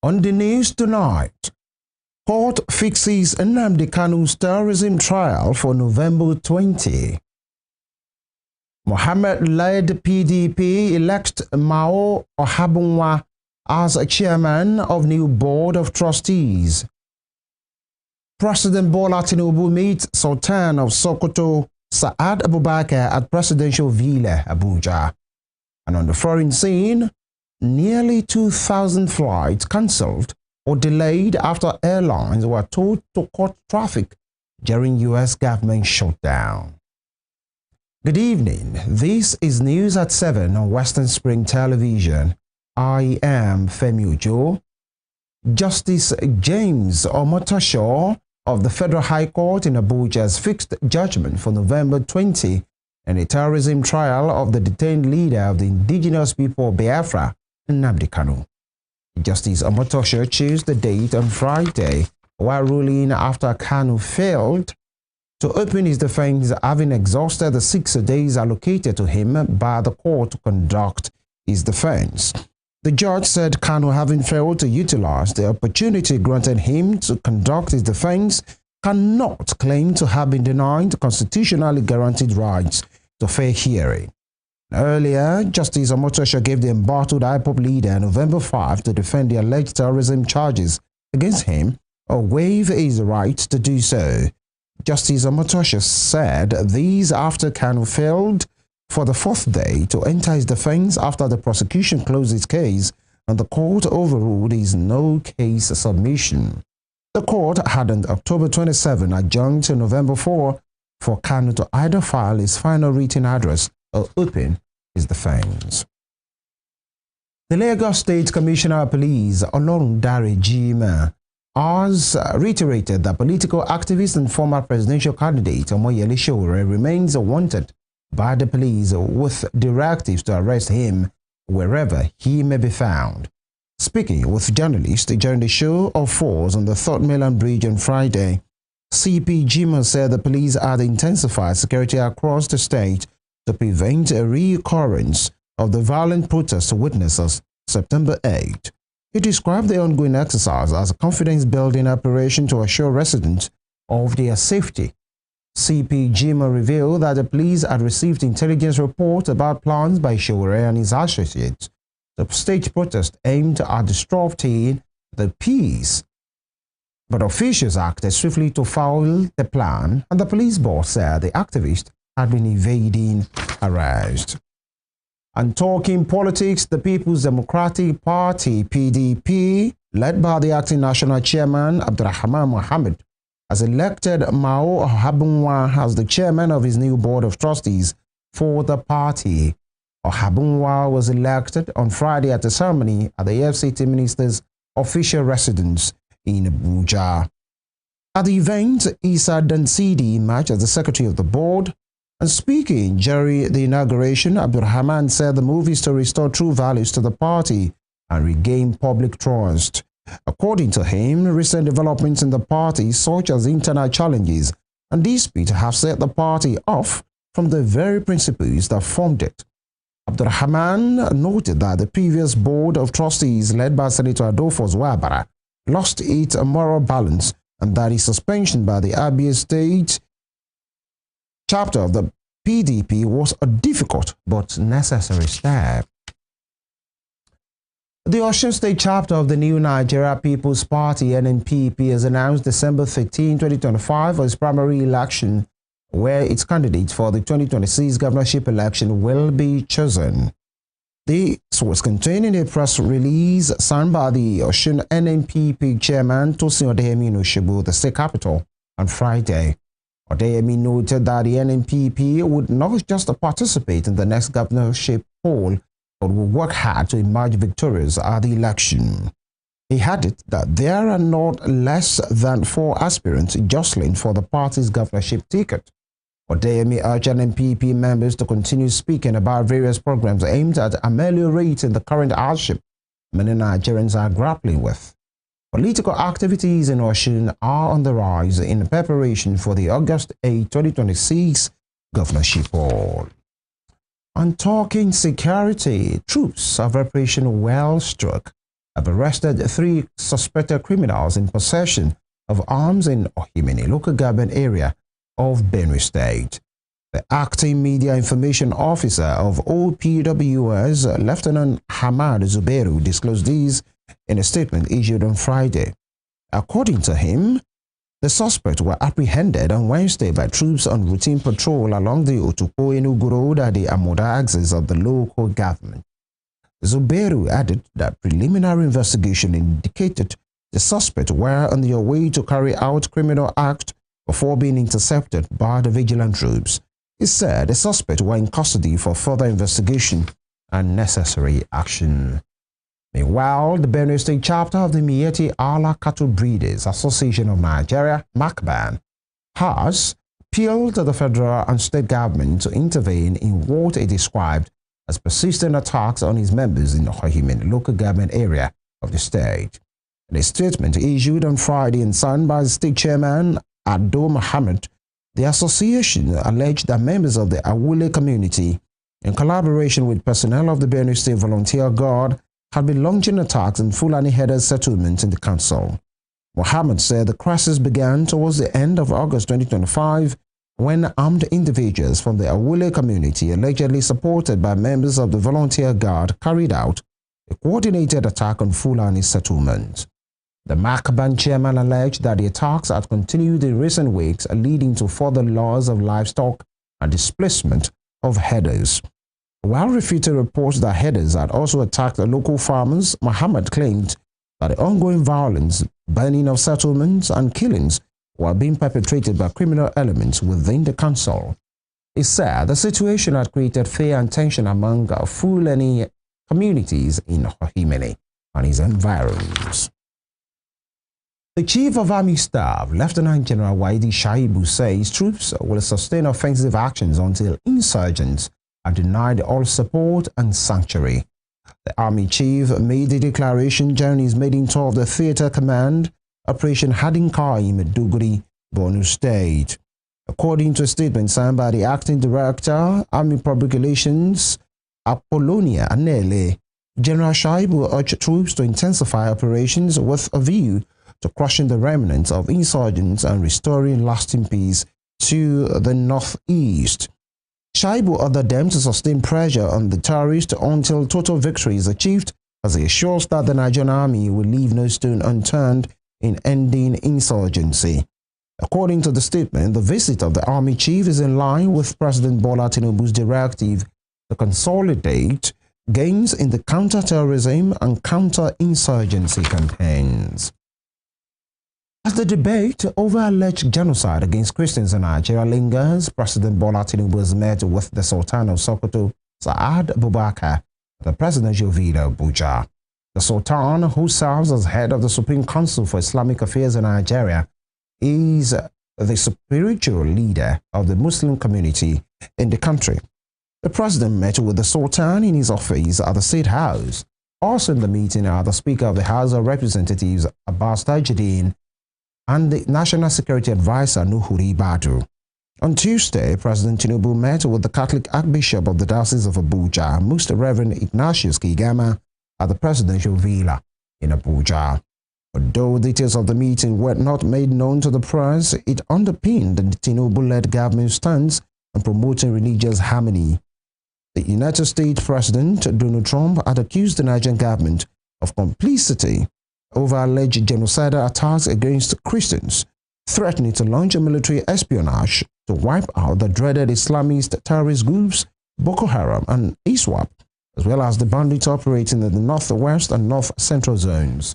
On the news tonight, court fixes Nnamdi Kanu's terrorism trial for November 20. Mohammed-led PDP elects Mao Ohuabunwa as chairman of new Board of Trustees. President Bola Tinubu meets Sultan of Sokoto Saad Abubakar at Presidential Villa, Abuja. And on the foreign scene, nearly 2,000 flights cancelled or delayed after airlines were told to cut traffic during U.S. government shutdown. Good evening. This is News at 7 on Western Spring Television. I am Femi Ojo. Justice James Omotosho of the Federal High Court in Abuja has fixed judgment for November 20 in a terrorism trial of the detained leader of the indigenous people of Biafra, Nnamdi Kanu. Justice Omotosho chose the date on Friday while ruling after Kanu failed to open his defense, having exhausted the 6 days allocated to him by the court to conduct his defense. The judge said Kanu, having failed to utilize the opportunity granted him to conduct his defense, cannot claim to have been denied constitutionally guaranteed rights to fair hearing. Earlier, Justice Omotosho gave the embattled IPOB leader November 5 to defend the alleged terrorism charges against him or waive his right to do so. Justice Omotosho said these after Kanu failed for the 4th day to enter his defense after the prosecution closed its case and the court overruled his no-case submission. The court had on October 27 adjourned to November 4 for Kanu to either file his final written address or open his defense. The Lagos State Commissioner of Police, Olorundare Jima, has reiterated that political activist and former presidential candidate Omoyele Sowore remains wanted by the police with directives to arrest him wherever he may be found. Speaking with journalists during the show of force on the Third Mainland Bridge on Friday, CP Jima said the police had intensified security across the state to prevent a reoccurrence of the violent protests witnessed September 8. He described the ongoing exercise as a confidence-building operation to assure residents of their safety. CP Jima revealed that the police had received intelligence reports about plans by Sowore and his associates to stage protests aimed at disrupting the peace. But officials acted swiftly to foil the plan, and the police boss said the activists had been evading arrest. And talking politics, the People's Democratic Party, PDP, led by the acting national chairman, Abdurrahman Mohammed, has elected Mao Ohuabunwa as the chairman of his new Board of Trustees for the party. Ohuabunwa was elected on Friday at a ceremony at the FCT minister's official residence in Abuja. At the event, Issa Dansidi emerged as the secretary of the board. And speaking during the inauguration, Abdurrahman said the move is to restore true values to the party and regain public trust. According to him, recent developments in the party, such as internal challenges and disputes, have set the party off from the very principles that formed it. Abdurrahman noted that the previous Board of Trustees, led by Senator Adolphus Wabara, lost its moral balance and that his suspension by the Abia State chapter of the PDP was a difficult but necessary step. The Osun State chapter of the New Nigeria People's Party (NNPP) has announced December 13, 2025 for its primary election, where its candidate for the 2026 governorship election will be chosen. This was contained in a press release signed by the Osun NNPP chairman Tosin Odeyemi in Osogbo, the state capital, on Friday. Odeyemi noted that the NNPP would not just participate in the next governorship poll, but will work hard to emerge victorious at the election. He added that there are not less than 4 aspirants jostling for the party's governorship ticket. Odeyemi urged NNPP members to continue speaking about various programs aimed at ameliorating the current hardship many Nigerians are grappling with. Political activities in Osun are on the rise in preparation for the August 8, 2026 governorship poll. On talking security, troops of Operation Wellstruck have arrested 3 suspected criminals in possession of arms in Ohimini local government area of Benue State. The acting media information officer of OPWS, Lieutenant Hamad Zubairu, disclosed these in a statement issued on Friday. According to him, the suspects were apprehended on Wednesday by troops on routine patrol along the Otukpo-Enugu Road at the Amoda axis of the local government. Zubairu added that preliminary investigation indicated the suspects were on their way to carry out criminal act before being intercepted by the vigilant troops. He said the suspects were in custody for further investigation and necessary action. Meanwhile, the Benue State chapter of the Miyetti Allah Cattle Breeders Association of Nigeria, MACBAN, has appealed to the federal and state government to intervene in what it described as persistent attacks on its members in the Ohimini local government area of the state. In a statement issued on Friday and signed by the state chairman, Ado Mohammed, the association alleged that members of the Awule community, in collaboration with personnel of the Benue State Volunteer Guard, had been launching attacks in Fulani headed settlements in the council. Mohammed said the crisis began towards the end of August 2025 when armed individuals from the Awule community, allegedly supported by members of the Volunteer Guard, carried out a coordinated attack on Fulani settlements. The MACBAN chairman alleged that the attacks had continued in recent weeks, leading to further loss of livestock and displacement of herders. While refuting reports that herders had also attacked local farmers, Mohammed claimed that the ongoing violence, burning of settlements, and killings were being perpetrated by criminal elements within the council. He said the situation had created fear and tension among Fulani communities in Ohimini and its environs. The Chief of Army Staff, Lieutenant General Waidi Shaibu, says troops will sustain offensive actions until insurgents are denied all support and sanctuary. The Army Chief made the declaration during his maiden tour of the Theatre Command, Operation Hadinkai in Maiduguri, Borno State. According to a statement signed by the Acting Director, Army Public Relations, Apollonia Anele, General Shaibu urged troops to intensify operations with a view to crushing the remnants of insurgents and restoring lasting peace to the northeast. Shaibu ordered them to sustain pressure on the terrorists until total victory is achieved, as he assures that the Nigerian army will leave no stone unturned in ending insurgency. According to the statement, the visit of the army chief is in line with President Bola Tinubu's directive to consolidate gains in the counter-terrorism and counter-insurgency campaigns. As the debate over alleged genocide against Christians in Nigeria lingers, President Bola Tinubu has met with the Sultan of Sokoto, Saad Abubakar, at the presidential villa Abuja. The Sultan, who serves as head of the Supreme Council for Islamic Affairs in Nigeria, is the spiritual leader of the Muslim community in the country. The president met with the Sultan in his office at the State House. Also in the meeting are the Speaker of the House of Representatives, Abbas Tajuddin, and the National Security Advisor, Nuhuri Badu. On Tuesday, President Tinubu met with the Catholic Archbishop of the Diocese of Abuja, Most Reverend Ignatius Kigama, at the presidential villa in Abuja. Although details of the meeting were not made known to the press, it underpinned the Tinubu-led government stance on promoting religious harmony. The United States President Donald Trump had accused the Nigerian government of complicity over alleged genocidal attacks against Christians, threatening to launch a military espionage to wipe out the dreaded Islamist terrorist groups Boko Haram and ISWAP, as well as the bandits operating in the northwest and north-central zones.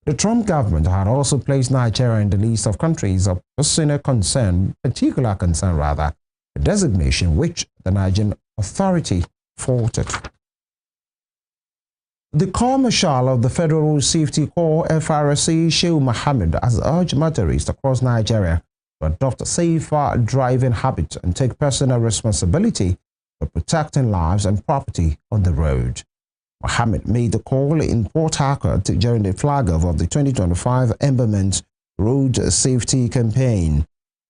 The Trump government had also placed Nigeria in the list of countries of particular concern, a designation which the Nigerian authority faulted. The Corps Marshal of the Federal Road Safety Corps, FRSC, Shehu Mohammed, has urged motorists across Nigeria to adopt safer driving habits and take personal responsibility for protecting lives and property on the road. Mohammed made the call in Port Harcourt during the flag-off of the 2025 Embalmment Road Safety Campaign.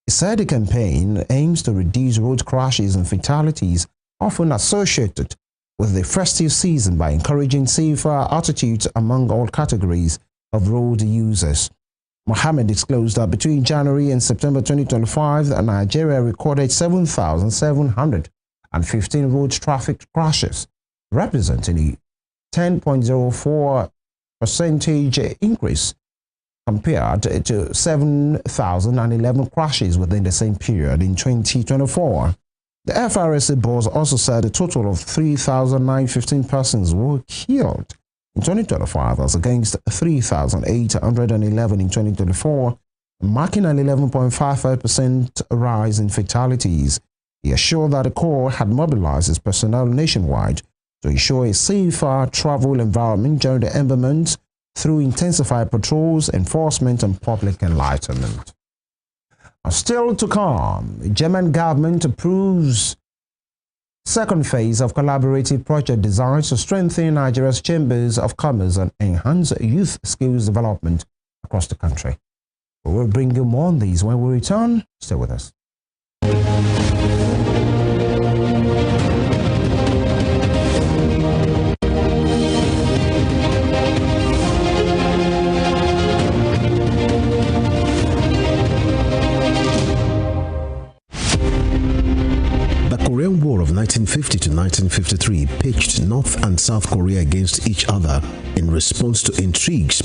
He said the campaign aims to reduce road crashes and fatalities often associated with the festive season by encouraging safer attitudes among all categories of road users. Mohammed disclosed that between January and September 2025, Nigeria recorded 7,715 road traffic crashes, representing a 10.04% increase compared to 7,011 crashes within the same period in 2024. The FRSA boss also said a total of 3,915 persons were killed in 2025 as against 3,811 in 2024, marking an 11.55% rise in fatalities. He assured that the Corps had mobilized its personnel nationwide to ensure a safer travel environment during the embalmment through intensified patrols, enforcement, and public enlightenment. Still to come, the German government approves second phase of collaborative project designed to strengthen Nigeria's chambers of commerce and enhance youth skills development across the country. We will bring you more on these when we return. Stay with us. The Korean War of 1950 to 1953 pitched North and South Korea against each other in response to intrigues